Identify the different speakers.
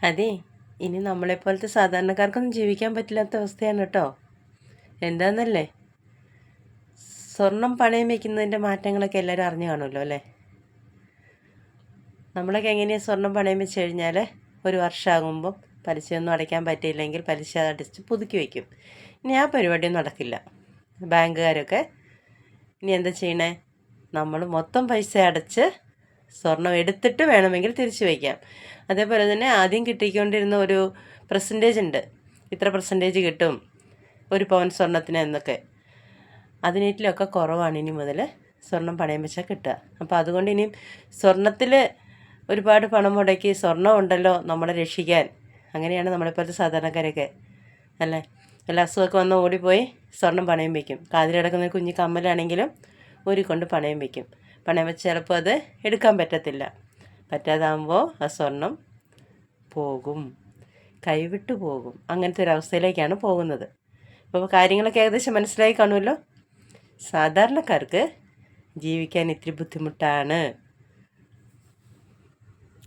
Speaker 1: അതെ, ഇനി നമ്മളെപ്പോലത്തെ സാധാരണക്കാർക്കൊന്നും ജീവിക്കാൻ പറ്റില്ലാത്ത അവസ്ഥയാണ് കേട്ടോ. എന്താണെന്നല്ലേ, സ്വർണം പണയം വയ്ക്കുന്നതിൻ്റെ മാറ്റങ്ങളൊക്കെ എല്ലാവരും അറിഞ്ഞു കാണുമല്ലോ അല്ലേ. നമ്മളൊക്കെ എങ്ങനെയാണ് സ്വർണം പണയം വെച്ച് കഴിഞ്ഞാൽ ഒരു വർഷമാകുമ്പം പലിശയൊന്നും അടയ്ക്കാൻ പറ്റിയില്ലെങ്കിൽ പലിശ അടച്ച് പുതുക്കി വയ്ക്കും. ഇനി ആ പരിപാടിയൊന്നും നടക്കില്ല. ബാങ്കുകാരൊക്കെ ഇനി എന്താ ചെയ്യണേ, നമ്മൾ മൊത്തം പൈസ അടച്ച് സ്വർണം എടുത്തിട്ട് വേണമെങ്കിൽ തിരിച്ചു വയ്ക്കാം. അതേപോലെ തന്നെ ആദ്യം കിട്ടിക്കൊണ്ടിരുന്ന ഒരു പെർസെൻറ്റേജ് ഉണ്ട്, ഇത്ര പെർസെൻറ്റേജ് കിട്ടും ഒരു പവൻ സ്വർണത്തിന് എന്നൊക്കെ. അതിനേറ്റിലൊക്കെ കുറവാണ് ഇനി മുതൽ സ്വർണം പണയം വെച്ചാൽ കിട്ടുക. അപ്പോൾ അതുകൊണ്ട് ഇനിയും സ്വർണത്തിൽ ഒരുപാട് പണം മുടക്കി സ്വർണ്ണം ഉണ്ടല്ലോ നമ്മളെ രക്ഷിക്കാൻ, അങ്ങനെയാണ് നമ്മളെപ്പോലത്തെ സാധാരണക്കാരൊക്കെ അല്ലേ. എല്ലാ അസുഖമൊക്കെ വന്ന് ഓടിപ്പോയി സ്വർണം പണയം വയ്ക്കും. കാതിൽ കിടക്കുന്ന കുഞ്ഞു കമ്മലാണെങ്കിലും ഊരിക്കൊണ്ട് പണയം വയ്ക്കും. പണയം വെച്ച് ചിലപ്പോൾ അത് എടുക്കാൻ പറ്റത്തില്ല. പറ്റാതാകുമ്പോൾ ആ സ്വർണം പോകും, കൈവിട്ടു പോകും. അങ്ങനത്തെ ഒരു അവസ്ഥയിലേക്കാണ് പോകുന്നത്. അപ്പോൾ കാര്യങ്ങളൊക്കെ ഏകദേശം മനസ്സിലായി കാണുമല്ലോ. സാധാരണക്കാർക്ക് ജീവിക്കാൻ ഇത്തിരി ബുദ്ധിമുട്ടാണ്.